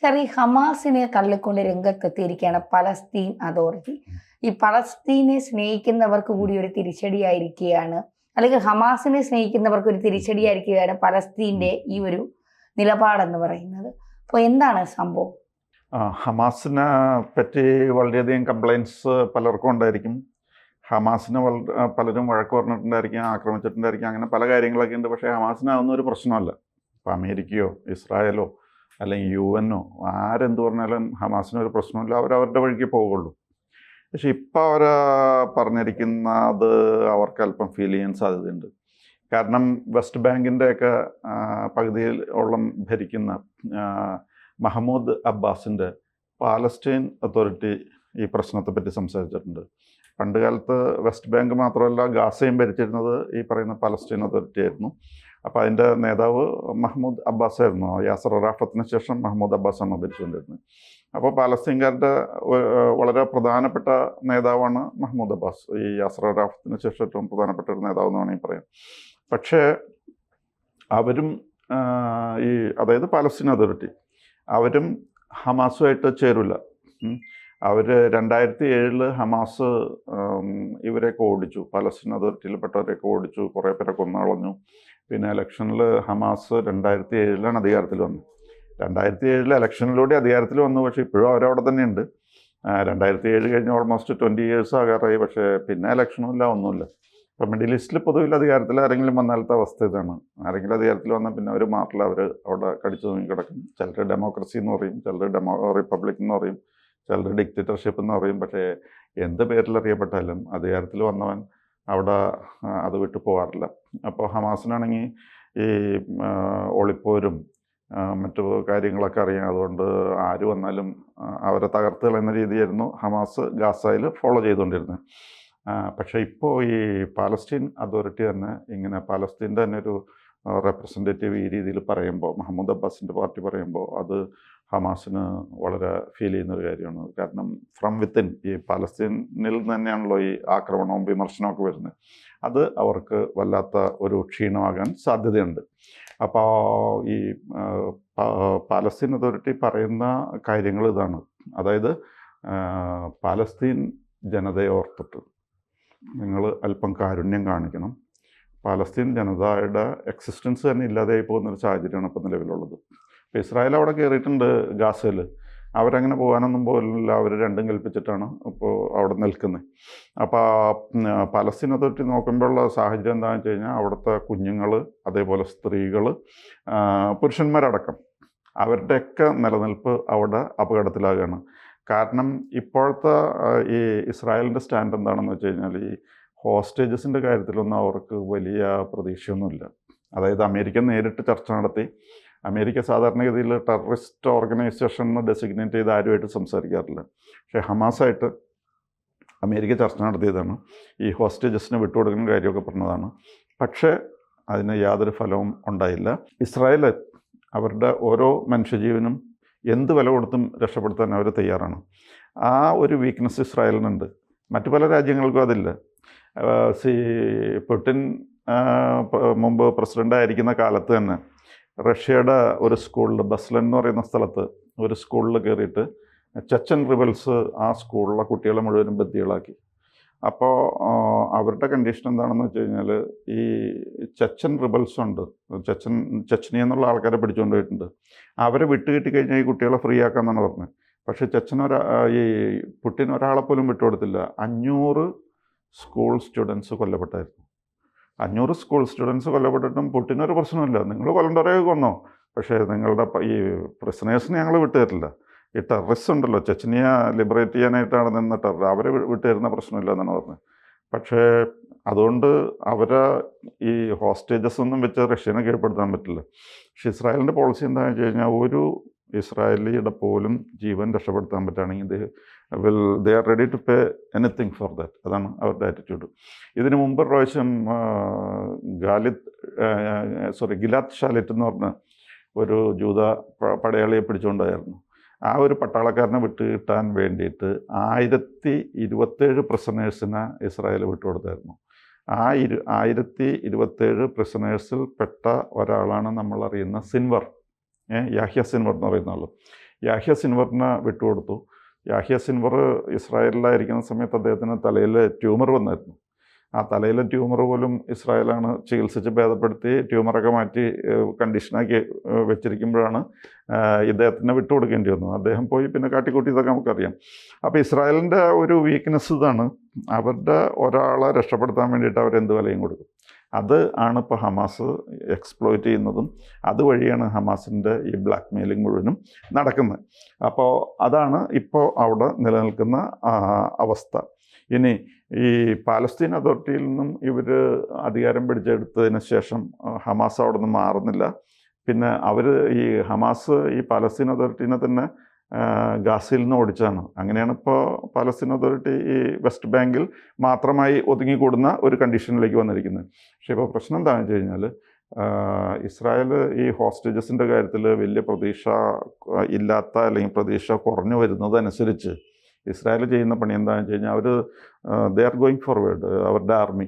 Sir, ഈ ഹമാസിനെ തള്ളിക്കൊണ്ട് രംഗത്തെത്തിയിരിക്കുകയാണ് പലസ്തീൻ അതോറിറ്റി. ഈ പലസ്തീനെ സ്നേഹിക്കുന്നവർക്ക് കൂടി ഒരു തിരിച്ചടിയായിരിക്കുകയാണ്, അല്ലെങ്കിൽ ഹമാസിനെ സ്നേഹിക്കുന്നവർക്ക് ഒരു തിരിച്ചടിയായിരിക്കുകയാണ് പലസ്തീൻ്റെ ഈ ഒരു നിലപാടെന്ന് പറയുന്നത്. അപ്പോൾ എന്താണ് സംഭവം? ഹമാസിനെ പറ്റി വളരെയധികം കംപ്ലൈൻറ്റ്സ് പലർക്കും ഉണ്ടായിരിക്കും. ഹമാസിനെ പലരും വഴക്ക് പറഞ്ഞിട്ടുണ്ടായിരിക്കും, ആക്രമിച്ചിട്ടുണ്ടായിരിക്കും, അങ്ങനെ പല കാര്യങ്ങളൊക്കെ ഉണ്ട്. പക്ഷേ ഹമാസിനാവുന്ന ഒരു പ്രശ്നമല്ല. ഇപ്പോൾ അമേരിക്കയോ ഇസ്രായേലോ അല്ലെങ്കിൽ UN ആരെന്ത് പറഞ്ഞാലും ഹമാസിനൊരു പ്രശ്നമില്ല, അവരവരുടെ വഴിക്ക് പോകുള്ളൂ. പക്ഷെ ഇപ്പോൾ അവർ പറഞ്ഞിരിക്കുന്നത് അവർക്ക് അല്പം ഫീൽ ചെയ്യാൻ സാധ്യതയുണ്ട്. കാരണം വെസ്റ്റ് ബാങ്കിൻ്റെയൊക്കെ പകുതിയോളം ഭരിക്കുന്ന മഹമ്മൂദ് അബ്ബാസിൻ്റെ പാലസ്റ്റൈൻ അതോറിറ്റി ഈ പ്രശ്നത്തെപ്പറ്റി സംസാരിച്ചിട്ടുണ്ട്. പണ്ട് കാലത്ത് വെസ്റ്റ് ബാങ്ക് മാത്രമല്ല ഗാസയും ഭരിച്ചിരുന്നത് ഈ പറയുന്ന പാലസ്റ്റൈൻ അതോറിറ്റി ആയിരുന്നു. അപ്പോൾ അതിൻ്റെ നേതാവ് മഹമ്മൂദ് അബ്ബാസ് ആയിരുന്നു. യാസർ അറാഫത്തിന് ശേഷം മഹമ്മൂദ് അബ്ബാസാണ് ഭരിച്ചുകൊണ്ടിരുന്നത്. അപ്പോൾ പാലസ്തീൻകാരുടെ വളരെ പ്രധാനപ്പെട്ട നേതാവാണ് മഹമ്മൂദ് അബ്ബാസ്. ഈ യാസർ അറാഫത്തിന് ശേഷം ഏറ്റവും പ്രധാനപ്പെട്ട ഒരു നേതാവ് എന്ന് വേണമെങ്കിൽ പറയാം. പക്ഷേ അവരും അതായത് പാലസ്തീൻ അതോറിറ്റി അവരും ഹമാസുമായിട്ട് ചേരില്ല. അവർ 2007 ഹമാസ് ഇവരെയൊക്കെ ഓടിച്ചു, പലസ്തീൻ അതോറിറ്റിയിൽപ്പെട്ടവരെയൊക്കെ ഓടിച്ചു, കുറേ പേരെ കൊന്നുകളഞ്ഞു. പിന്നെ ഇലക്ഷനിൽ ഹമാസ് 2007 അധികാരത്തിൽ വന്നു. 2007 ഇലക്ഷനിലൂടെ അധികാരത്തിൽ വന്നു. പക്ഷേ ഇപ്പോഴും അവരവിടെ തന്നെയുണ്ട്. 2007 കഴിഞ്ഞ് ഓൾമോസ്റ്റ് 20 years ആകാറായി. പക്ഷേ പിന്നെ ഇലക്ഷനുമില്ല, ഒന്നുമില്ല. ഇപ്പം മിഡിൽ ഈസ്റ്റിൽ പൊതുവിൽ അധികാരത്തിൽ ആരെങ്കിലും വന്നാലത്തെ അവസ്ഥ ഇതാണ്. ആരെങ്കിലും അധികാരത്തിൽ വന്നാൽ പിന്നെ അവർ മാറില്ല, അവർ അവിടെ കടിച്ചു തൂങ്ങി കിടക്കും. ചിലർ ഡെമോക്രസി എന്ന് പറയും, ചിലർ റിപ്പബ്ലിക് എന്ന് പറയും, ചിലർ ഡിക്റ്റേറ്റർഷിപ്പ് എന്ന് പറയും. പക്ഷേ എന്ത് പേരിൽ അറിയപ്പെട്ടാലും അധികാരത്തിൽ വന്നവൻ അവിടെ അത് വിട്ടു പോകാറില്ല. അപ്പോൾ ഹമാസിനാണെങ്കിൽ ഈ ഒളിപ്പോരും മറ്റു കാര്യങ്ങളൊക്കെ അറിയാം. അതുകൊണ്ട് ആര് വന്നാലും അവരെ തകർത്ത് കളയുന്ന രീതിയായിരുന്നു ഹമാസ് ഗാസയിൽ ഫോളോ ചെയ്തുകൊണ്ടിരുന്നത്. പക്ഷേ ഇപ്പോൾ ഈ പാലസ്തീൻ അതോറിറ്റി തന്നെ ഇങ്ങനെ പാലസ്തീൻ്റെ തന്നെ ഒരു റെപ്രസെൻറ്റേറ്റീവ് ഈ രീതിയിൽ പറയുമ്പോൾ, മഹമ്മൂദ് അബ്ബാസിൻ്റെ പാർട്ടി പറയുമ്പോൾ, അത് ഹമാസിന് വളരെ ഫീൽ ചെയ്യുന്നൊരു കാര്യമാണ്. കാരണം ഫ്രം വിത്തിൻ ഈ പാലസ്തീനിൽ തന്നെയാണല്ലോ ഈ ആക്രമണവും വിമർശനമൊക്കെ വരുന്നത്. അത് അവർക്ക് വല്ലാത്ത ഒരു ക്ഷീണമാകാൻ സാധ്യതയുണ്ട്. അപ്പോൾ ഈ പാലസ്തീൻ അതോറിറ്റി പറയുന്ന കാര്യങ്ങൾ ഇതാണ്. അതായത് പാലസ്തീൻ ജനതയെ ഓർത്തിട്ട് നിങ്ങൾ അല്പം കാരുണ്യം കാണിക്കണം. പാലസ്തീൻ ജനതയുടെ എക്സിസ്റ്റൻസ് തന്നെ ഇല്ലാതെയായി പോകുന്നൊരു സാഹചര്യമാണ് ഇപ്പോൾ നിലവിലുള്ളത്. ഇപ്പോൾ ഇസ്രായേൽ അവിടെ കയറിയിട്ടുണ്ട് ഗാസയിൽ. അവരങ്ങനെ പോകാനൊന്നും പോലില്ല, അവർ രണ്ടും കൽപ്പിച്ചിട്ടാണ് ഇപ്പോൾ അവിടെ നിൽക്കുന്നത്. അപ്പോൾ പാലസ്തീൻ അതോറിറ്റി നോക്കുമ്പോഴുള്ള സാഹചര്യം എന്താണെന്ന് വെച്ച് കഴിഞ്ഞാൽ അവിടുത്തെ കുഞ്ഞുങ്ങൾ, അതേപോലെ സ്ത്രീകൾ, പുരുഷന്മാരടക്കം അവരുടെയൊക്കെ നിലനിൽപ്പ് അവിടെ അപകടത്തിലാകുകയാണ്. കാരണം ഇപ്പോഴത്തെ ഈ ഇസ്രായേലിൻ്റെ സ്റ്റാൻഡ് എന്താണെന്ന് വെച്ച് കഴിഞ്ഞാൽ ഈ ഹോസ്റ്റേജസിൻ്റെ കാര്യത്തിലൊന്നും അവർക്ക് വലിയ പ്രതീക്ഷയൊന്നുമില്ല. അതായത് അമേരിക്ക നേരിട്ട് ചർച്ച നടത്തി, അമേരിക്ക സാധാരണഗതിയിൽ ടെററിസ്റ്റ് ഓർഗനൈസേഷൻ എന്ന് ഡെസിഗ്നേറ്റ് ചെയ്ത് ആരുമായിട്ട് സംസാരിക്കാറില്ല. പക്ഷേ ഹമാസായിട്ട് അമേരിക്ക ചർച്ച നടത്തിയതാണ്, ഈ ഹോസ്റ്റേജസിനെ വിട്ടുകൊടുക്കുന്ന കാര്യമൊക്കെ പറഞ്ഞതാണ്. പക്ഷേ അതിന് യാതൊരു ഫലവും ഉണ്ടായില്ല. ഇസ്രായേൽ അവരുടെ ഓരോ മനുഷ്യജീവനും എന്ത് വില കൊടുത്തും രക്ഷപ്പെടുത്താൻ അവർ തയ്യാറാണ്. ആ ഒരു വീക്ക്നെസ് ഇസ്രായേലിനുണ്ട്, മറ്റു പല രാജ്യങ്ങൾക്കും അതില്ല. പുടിൻ മുമ്പ് പ്രസിഡൻ്റായിരിക്കുന്ന കാലത്ത് തന്നെ റഷ്യയുടെ ഒരു സ്കൂളിൽ, ബസ്ലൻ എന്ന് പറയുന്ന സ്ഥലത്ത് ഒരു സ്കൂളിൽ കയറിയിട്ട് ചെച്ചൻ റിബൽസ് ആ സ്കൂളിലെ കുട്ടികളെ മുഴുവനും ബന്ദികളാക്കി. അപ്പോൾ അവരുടെ കണ്ടീഷൻ എന്താണെന്ന് വെച്ച് കഴിഞ്ഞാൽ ഈ ചെച്ചൻ റിബൽസ് ഉണ്ട്, ചെച്ചനി എന്നുള്ള ആൾക്കാരെ പിടിച്ചുകൊണ്ട് പോയിട്ടുണ്ട്. അവരെ വിട്ടുകിട്ടിക്കഴിഞ്ഞാൽ ഈ കുട്ടികളെ ഫ്രീ ആക്കാമെന്നാണ് പറഞ്ഞത്. പക്ഷേ ഈ പുടിൻ ഒരാളെ പോലും വിട്ടുകൊടുത്തില്ല. 500 സ്കൂൾ സ്റ്റുഡൻസ് കൊല്ലപ്പെട്ടായിരുന്നു. 500 സ്കൂൾ സ്റ്റുഡൻസ് കൊല്ലപ്പെട്ടിട്ടും പുടിനൊരു പ്രശ്നമില്ല. നിങ്ങൾ കൊല്ലണ്ടവരെയൊക്കെ കൊന്നോ, പക്ഷേ നിങ്ങളുടെ ഈ പ്രിസണേഴ്സിനെ ഞങ്ങൾ വിട്ടുതരില്ല. ഈ ടെററിസ്റ്റ് ഉണ്ടല്ലോ, ചെച്ചനിയ ലിബറേറ്റ് ചെയ്യാനായിട്ടാണ് നിന്ന ടെറർ, അവരെ വിട്ടുതരുന്ന പ്രശ്നമില്ല എന്നാണ് പറഞ്ഞത്. പക്ഷേ അതുകൊണ്ട് അവരെ ഈ ഹോസ്റ്റേജസ് ഒന്നും വെച്ച് റഷ്യനെ കീഴ്പ്പെടുത്താൻ പറ്റില്ല. പക്ഷേ ഇസ്രായേലിൻ്റെ പോളിസി എന്താണെന്ന് വെച്ച് കഴിഞ്ഞാൽ ഒരു ഇസ്രായേലിയുടെ പോലും ജീവൻ രക്ഷപ്പെടുത്താൻ പറ്റുകയാണെങ്കിൽ they are ready to pay anything for that. അതാണ് അവരുടെ ആറ്റിറ്റ്യൂഡ്. ഇതിനു മുമ്പ് പ്രാവശ്യം ഗിലാദ് ഷാലിറ്റ് എന്ന് പറഞ്ഞ ഒരു ജൂത പടയാളിയെ പിടിച്ചുകൊണ്ടായിരുന്നു. ആ ഒരു പട്ടാളക്കാരനെ വിട്ടുകിട്ടാൻ വേണ്ടിയിട്ട് 1027 പ്രിസണേഴ്സിനെ ഇസ്രായേൽ വിട്ടുകൊടുത്തായിരുന്നു. ആ 1027 പ്രിസണേഴ്സിൽ പെട്ട ഒരാളാണ് നമ്മളറിയുന്ന സിൻവർ, യാഹ്യ സിൻവർ എന്ന് പറയുന്ന ആൾ. യാഹ്യ സിൻവറിനെ വിട്ടുകൊടുത്തു. യാഹ്യ സിൻവർ ഇസ്രായേലിലായിരിക്കുന്ന സമയത്ത് അദ്ദേഹത്തിന് തലയിൽ ട്യൂമർ വന്നായിരുന്നു. ആ തലയിലെ ട്യൂമർ പോലും ഇസ്രായേലാണ് ചികിത്സിച്ച് ഭേദപ്പെടുത്തി ട്യൂമറൊക്കെ മാറ്റി കണ്ടീഷനാക്കി വെച്ചിരിക്കുമ്പോഴാണ് ഇദ്ദേഹത്തിനെ വിട്ടുകൊടുക്കേണ്ടി വന്നത്. അദ്ദേഹം പോയി പിന്നെ കാട്ടിക്കൂട്ടിയതൊക്കെ നമുക്കറിയാം. അപ്പോൾ ഇസ്രായേലിൻ്റെ ഒരു വീക്ക്നെസ് ഇതാണ്, അവരുടെ ഒരാളെ രക്ഷപ്പെടുത്താൻ വേണ്ടിയിട്ട് അവരെന്ത് വിലയും കൊടുക്കും. അത് ആണ് ഇപ്പോൾ ഹമാസ് എക്സ്പ്ലോയിറ്റ് ചെയ്യുന്നതും അതുവഴിയാണ് ഹമാസിൻ്റെ ഈ ബ്ലാക്ക് മെയിലിംഗ് മുഴുവനും നടക്കുന്നത്. അപ്പോൾ അതാണ് ഇപ്പോൾ അവിടെ നിലനിൽക്കുന്ന അവസ്ഥ. ഇനി ഈ പാലസ്തീൻ അതോറിറ്റിയിൽ നിന്നും ഇവർ അധികാരം പിടിച്ചെടുത്തതിന് ശേഷം ഹമാസ് അവിടെ നിന്ന് മാറുന്നില്ല. പിന്നെ അവർ ഈ ഹമാസ് ഈ പാലസ്തീൻ അതോറിറ്റീനെ തന്നെ ഗാസയിൽ നിന്ന് ഓടിച്ചാണ്. അങ്ങനെയാണ് ഇപ്പോൾ പാലസ്തീൻ അതോറിറ്റി ഈ വെസ്റ്റ് ബാങ്കിൽ മാത്രമായി ഒതുങ്ങിക്കൂടുന്ന ഒരു കണ്ടീഷനിലേക്ക് വന്നിരിക്കുന്നത്. പക്ഷേ ഇപ്പോൾ പ്രശ്നം എന്താണെന്ന് വെച്ച് കഴിഞ്ഞാൽ ഇസ്രായേൽ ഈ ഹോസ്റ്റേജസിൻ്റെ കാര്യത്തിൽ വലിയ പ്രതീക്ഷ ഇല്ലാത്ത അല്ലെങ്കിൽ പ്രതീക്ഷ കുറഞ്ഞു വരുന്നതനുസരിച്ച് ഇസ്രായേൽ ചെയ്യുന്ന പണി എന്താണെന്ന് വെച്ച് കഴിഞ്ഞാൽ അവർ ദേ ആർ ഗോയിങ് ഫോർവേഡ്, അവരുടെ ആർമി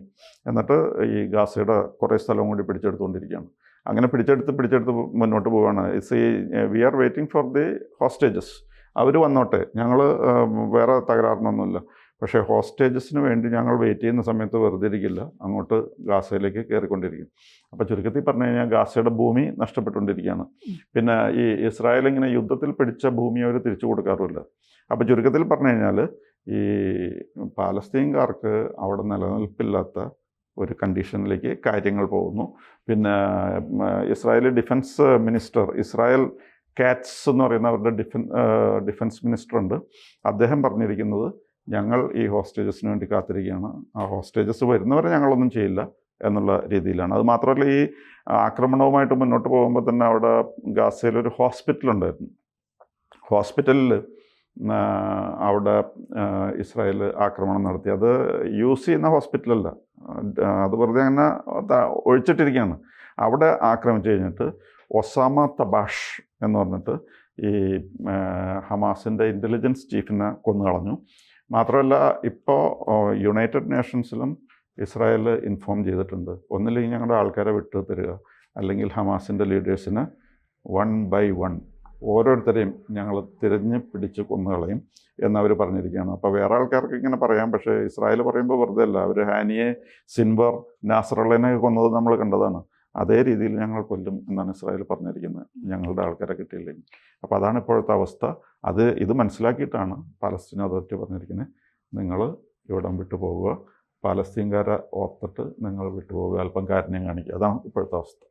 എന്നിട്ട് ഈ ഗാസയുടെ കുറേ സ്ഥലവും കൂടി പിടിച്ചെടുത്തുകൊണ്ടിരിക്കുകയാണ്. അങ്ങനെ പിടിച്ചെടുത്ത് മുന്നോട്ട് പോവുകയാണ്. We are waiting for the hostages. അവർ വന്നോട്ടെ, ഞങ്ങൾ വേറെ തകരാറിനൊന്നുമില്ല, പക്ഷേ ഹോസ്റ്റേജസിന് വേണ്ടി ഞങ്ങൾ വെയിറ്റ് ചെയ്യുന്ന സമയത്ത് വെറുതെ ഇരിക്കില്ല, അങ്ങോട്ട് ഗാസയിലേക്ക് കയറിക്കൊണ്ടിരിക്കും. അപ്പോൾ ചുരുക്കത്തിൽ പറഞ്ഞു കഴിഞ്ഞാൽ ഗാസയുടെ ഭൂമി നഷ്ടപ്പെട്ടുകൊണ്ടിരിക്കുകയാണ്. പിന്നെ ഈ ഇസ്രായേൽ ഇങ്ങനെ യുദ്ധത്തിൽ പിടിച്ച ഭൂമി അവർ തിരിച്ചു കൊടുക്കാറുമില്ല. അപ്പോൾ ചുരുക്കത്തിൽ പറഞ്ഞു കഴിഞ്ഞാൽ ഈ പാലസ്തീൻകാർക്ക് അവിടെ നിലനിൽപ്പില്ലാത്ത ഒരു കണ്ടീഷനിലേക്ക് കാര്യങ്ങൾ പോകുന്നു. പിന്നെ Israeli defence minister Israel Katz എന്ന് പറയുന്ന അവരുടെ ഡിഫൻസ് മിനിസ്റ്റർ ഉണ്ട്. അദ്ദേഹം പറഞ്ഞിരിക്കുന്നത് ഞങ്ങൾ ഈ ഹോസ്റ്റേജസിന് വേണ്ടി കാത്തിരിക്കുകയാണ്, ആ ഹോസ്റ്റേജസ് വരുന്നവരെ ഞങ്ങളൊന്നും ചെയ്യില്ല എന്നുള്ള രീതിയിലാണ്. അത് മാത്രമല്ല, ഈ ആക്രമണവുമായിട്ട് മുന്നോട്ട് പോകുമ്പോൾ തന്നെ അവിടെ ഗാസയിലൊരു ഹോസ്പിറ്റലുണ്ടായിരുന്നു. ഹോസ്പിറ്റലിൽ അവിടെ ഇസ്രായേൽ ആക്രമണം നടത്തി. അത് യൂസ് ചെയ്യുന്ന ഹോസ്പിറ്റലല്ല, അത് വെറുതെ അങ്ങനെ ഒഴിച്ചിട്ടിരിക്കുകയാണ്. അവിടെ ആക്രമിച്ചു കഴിഞ്ഞിട്ട് ഒസാമ തബാഷ് എന്ന് പറഞ്ഞിട്ട് ഈ ഹമാസിൻ്റെ ഇൻ്റലിജൻസ് ചീഫിനെ കൊന്നുകളഞ്ഞു. മാത്രമല്ല, ഇപ്പോൾ യുണൈറ്റഡ് നേഷൻസിലും ഇസ്രായേൽ ഇൻഫോം ചെയ്തിട്ടുണ്ട്, ഒന്നില്ലെങ്കിൽ ഞങ്ങളുടെ ആൾക്കാരെ വിട്ടു തരിക, അല്ലെങ്കിൽ ഹമാസിൻ്റെ ലീഡേഴ്സിനെ 1 by 1 ഓരോരുത്തരെയും ഞങ്ങൾ തിരഞ്ഞ് പിടിച്ച് കൊന്നുകളയും എന്നവർ പറഞ്ഞിരിക്കുകയാണ്. അപ്പോൾ വേറെ ആൾക്കാർക്ക് ഇങ്ങനെ പറയാം, പക്ഷേ ഇസ്രായേൽ പറയുമ്പോൾ വെറുതെ അല്ല. അവർ ഹാനിയെ, സിൻവർ, നാസറുള്ളനെ കൊന്നത് നമ്മൾ കണ്ടതാണ്. അതേ രീതിയിൽ ഞങ്ങൾ കൊല്ലും എന്നാണ് ഇസ്രായേൽ പറഞ്ഞിരിക്കുന്നത്, ഞങ്ങളുടെ ആൾക്കാരെ കിട്ടിയില്ലെങ്കിൽ. അപ്പോൾ അതാണ് ഇപ്പോഴത്തെ അവസ്ഥ. ഇത് മനസ്സിലാക്കിയിട്ടാണ് പാലസ്തീൻ അതോറിറ്റി പറഞ്ഞിരിക്കുന്നത്, നിങ്ങൾ ഇവിടം വിട്ടു പോകുക, പാലസ്തീൻകാരെ ഓർത്തിട്ട് നിങ്ങൾ വിട്ടുപോകുക, അല്പം കാരുണ്യം കാണിക്കുക. അതാണ് ഇപ്പോഴത്തെ അവസ്ഥ.